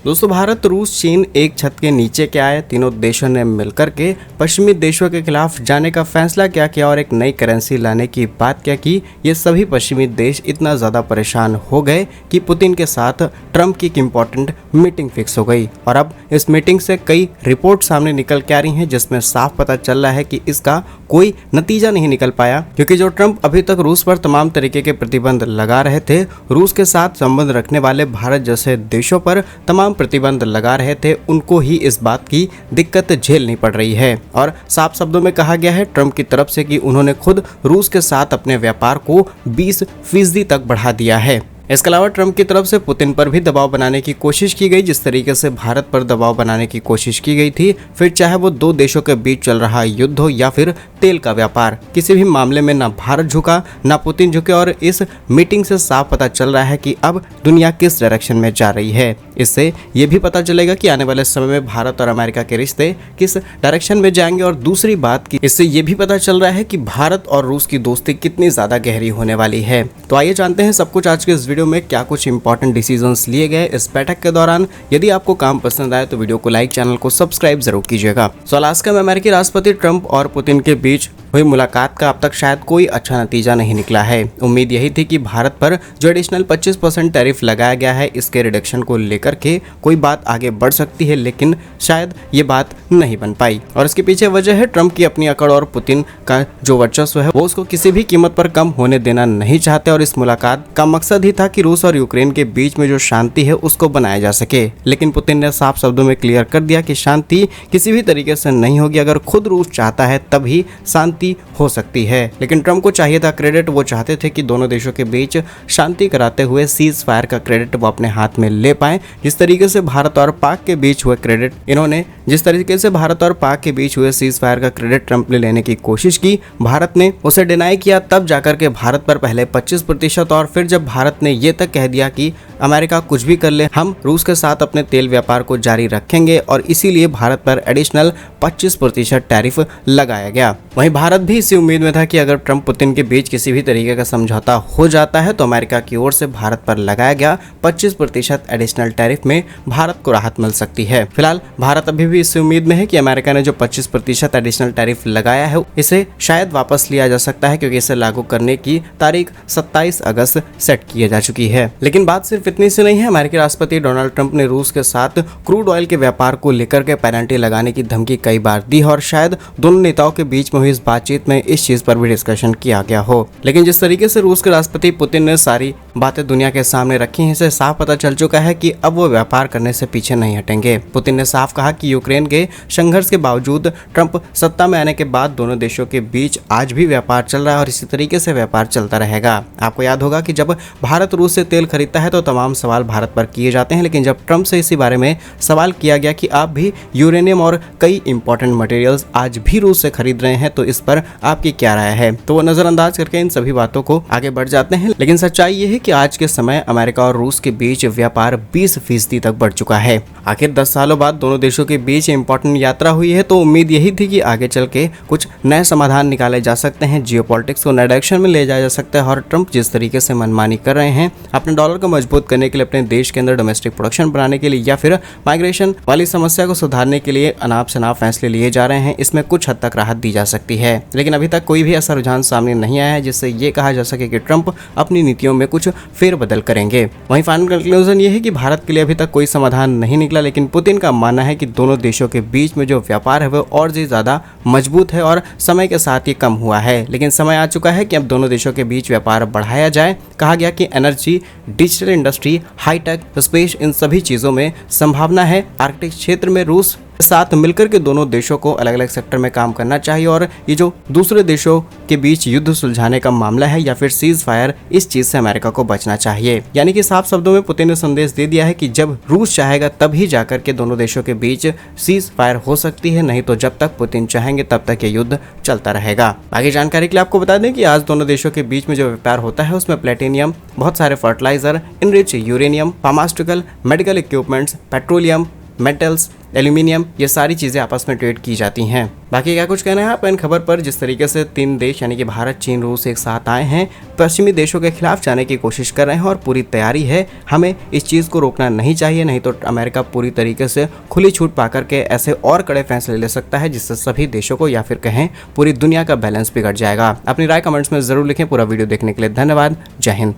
दोस्तों भारत, रूस, चीन एक छत के नीचे क्या आए। तीनों देशों ने मिलकर के पश्चिमी देशों के खिलाफ जाने का फैसला क्या किया और एक नई करेंसी लाने की बात क्या की। ये सभी पश्चिमी देश इतना ज़्यादा परेशान हो गए कि पुतिन के साथ ट्रंप की एक इम्पॉर्टेंट मीटिंग फिक्स हो गई और अब इस मीटिंग से कई रिपोर्ट सामने निकल के आ रही हैं, जिसमें साफ पता चल रहा है कि इसका कोई नतीजा नहीं निकल पाया, क्योंकि जो ट्रंप अभी तक रूस पर तमाम तरीके के प्रतिबंध लगा रहे थे, रूस के साथ संबंध रखने वाले भारत जैसे देशों पर तमाम प्रतिबंध लगा रहे थे, उनको ही इस बात की दिक्कत झेलनी पड़ रही है। और साफ शब्दों में कहा गया है ट्रंप की तरफ से कि उन्होंने खुद रूस के साथ अपने व्यापार को 20% तक बढ़ा दिया है। इसके अलावा ट्रंप की तरफ से पुतिन पर भी दबाव बनाने की कोशिश की गई, जिस तरीके से भारत पर दबाव बनाने की कोशिश की गई थी, फिर चाहे वो दो देशों के बीच चल रहा युद्ध हो या फिर तेल का व्यापार, किसी भी मामले में ना भारत झुका ना पुतिन झुके। और इस मीटिंग से साफ पता चल रहा है कि अब दुनिया किस डायरेक्शन में जा रही है। इससे ये भी पता चलेगा कि आने वाले समय में भारत और अमेरिका के रिश्ते किस डायरेक्शन में जाएंगे। और दूसरी बात की इससे ये भी पता चल रहा है कि भारत और रूस की दोस्ती कितनी ज्यादा गहरी होने वाली है। तो आइए जानते हैं सब कुछ आज के इस वीडियो में क्या कुछ इंपॉर्टेंट डिसीजंस लिए गए इस बैठक के दौरान। यदि आपको काम पसंद आए तो वीडियो को लाइक, चैनल को सब्सक्राइब जरूर कीजिएगा। अलास्का में अमेरिकी राष्ट्रपति ट्रंप और पुतिन के बीच हुई मुलाकात का अब तक शायद कोई अच्छा नतीजा नहीं निकला है। उम्मीद यही थी कि भारत पर जो एडिशनल 25% टैरिफ लगाया गया है, इसके रिडक्शन को लेकर के कोई बात आगे बढ़ सकती है, लेकिन शायद ये बात नहीं बन पाई। और इसके पीछे वजह है ट्रंप की अपनी अकड़ और पुतिन का जो वर्चस्व है वो उसको किसी भी कीमत पर कम होने देना नहीं चाहते। और इस मुलाकात का मकसद ही था कि रूस और यूक्रेन के बीच में जो शांति है उसको बनाया जा सके। लेकिन पुतिन ने साफ शब्दों में क्लियर कर दिया कि शांति किसी भी तरीके से नहीं होगी, अगर खुद रूस चाहता है तभी शांति हो सकती है। लेकिन ट्रंप को चाहिए था क्रेडिट, वो चाहते थे कि दोनों देशों के बीच शांति कराते हुए सीज फायर का क्रेडिट वो अपने हाथ में ले पाए। जिस तरीके से भारत और पाक के बीच हुए क्रेडिट इन्होंने जिस तरीके से भारत और पाक के बीच हुए सीज फायर का क्रेडिट ट्रंप ने लेने की कोशिश की, भारत ने उसे डिनाई किया। तब जाकर के भारत पर पहले 25% और फिर जब भारत ने ये तक कह दिया कि अमेरिका कुछ भी कर ले, हम रूस के साथ अपने तेल व्यापार को जारी रखेंगे, और इसीलिए भारत पर एडिशनल 25% टैरिफ लगाया गया। वहीं भारत भी इसी उम्मीद में था कि अगर ट्रंप पुतिन के बीच किसी भी तरीके का समझौता हो जाता है तो अमेरिका की ओर से भारत पर लगाया गया 25% एडिशनल टैरिफ में भारत को राहत मिल सकती है। फिलहाल भारत अभी भी इसी उम्मीद में है कि अमेरिका ने जो 25% एडिशनल टैरिफ लगाया है इसे शायद वापस लिया जा सकता है, क्योंकि इसे लागू करने की तारीख 27 अगस्त सेट की जा चुकी है। लेकिन बात सिर्फ इतनी सी नहीं है। अमेरिकी राष्ट्रपति डोनाल्ड ट्रंप ने रूस के साथ क्रूड ऑयल के व्यापार को लेकर के पेनल्टी लगाने की धमकी कई बार दी है, और शायद दोनों नेताओं के बीच में हुई इस बातचीत में इस चीज पर भी डिस्कशन किया गया हो। लेकिन जिस तरीके से रूस के राष्ट्रपति पुतिन ने सारी बातें दुनिया के सामने रखी हैं, इससे साफ पता चल चुका है कि अब वो व्यापार करने से पीछे नहीं हटेंगे। पुतिन ने साफ कहा कि यूक्रेन के संघर्ष के बावजूद ट्रंप सत्ता में आने के बाद दोनों देशों के बीच आज भी व्यापार चल रहा है और इसी तरीके से व्यापार चलता रहेगा। आपको याद होगा कि जब भारत रूस से तेल खरीदता है तो तमाम सवाल भारत पर किए जाते हैं, लेकिन जब ट्रंप से इसी बारे में सवाल किया गया कि आप भी यूरेनियम और कई इंपॉर्टेंट मटेरियल्स आज भी रूस से खरीद रहे हैं, तो इस पर आपकी क्या राय है, तो वो नजरअंदाज करके इन सभी बातों को आगे बढ़ जाते हैं। लेकिन सच्चाई ये है कि आज के समय अमेरिका और रूस के बीच व्यापार 20% तक बढ़ चुका है। आखिर 10 सालों बाद दोनों देशों के बीच इंपॉर्टेंट यात्रा हुई है, तो उम्मीद यही थी कि आगे चल के कुछ नए समाधान निकाले जा सकते हैं, जियोपॉलिटिक्स को नए डायरेक्शन में ले जाया जा सकता है। और ट्रंप जिस तरीके से मनमानी कर रहे हैं अपने डॉलर को मजबूत करने के लिए, अपने देश के अंदर डोमेस्टिक प्रोडक्शन बनाने के लिए या फिर माइग्रेशन वाली समस्या को सुधारने के लिए अनाप शनाप फैसले लिए जा रहे हैं, इसमें कुछ हद तक राहत दी जा सकती है। लेकिन अभी तक कोई भी ऐसा रुझान सामने नहीं आया है जिससे ये कहा जा सके कि ट्रंप अपनी नीतियों में कुछ फेरबदल करेंगे। वहीं फाइनल कंक्लूजन ये है कि भारत के लिए अभी तक कोई समाधान नहीं निकला, लेकिन पुतिन का मानना है कि दोनों देशों के बीच में जो व्यापार है वो और ज्यादा मजबूत है और समय के साथ ये कम हुआ है। लेकिन समय आ चुका है कि अब दोनों देशों के बीच व्यापार बढ़ाया जाए। कहा गया कि energy, digital industry, hitech, space, इन सभी चीजों में संभावना है। आर्कटिक क्षेत्र में रूस साथ मिलकर के दोनों देशों को अलग अलग सेक्टर में काम करना चाहिए, और ये जो दूसरे देशों के बीच युद्ध सुलझाने का मामला है या फिर सीज फायर, इस चीज से अमेरिका को बचना चाहिए। यानी कि साफ शब्दों में पुतिन ने संदेश दे दिया है कि जब रूस चाहेगा तभी जाकर के दोनों देशों के बीच सीज फायर हो सकती है, नहीं तो जब तक पुतिन चाहेंगे तब तक ये युद्ध चलता रहेगा। बाकी जानकारी के लिए आपको बता दें कि आज दोनों देशों के बीच में जो व्यापार होता है उसमें प्लेटिनियम, बहुत सारे fertiliser, enrich uranium, pharmaceutical, medical equipments, petroleum, metals, aluminium, ये सारी चीज़ें आपस में ट्रेड की जाती हैं। बाकी क्या कुछ कहना है आप इन खबर पर? जिस तरीके से 3 देश यानी कि भारत, चीन, रूस एक साथ आए हैं, पश्चिमी देशों के खिलाफ जाने की कोशिश कर रहे हैं और पूरी तैयारी है। हमें इस चीज़ को रोकना नहीं चाहिए, नहीं तो अमेरिका पूरी तरीके से खुली छूट पाकर के ऐसे और कड़े फैसले ले सकता है जिससे सभी देशों को या फिर कहें पूरी दुनिया का बैलेंस बिगड़ जाएगा। अपनी राय कमेंट्स में ज़रूर लिखें। पूरा वीडियो देखने के लिए धन्यवाद। जय हिंद।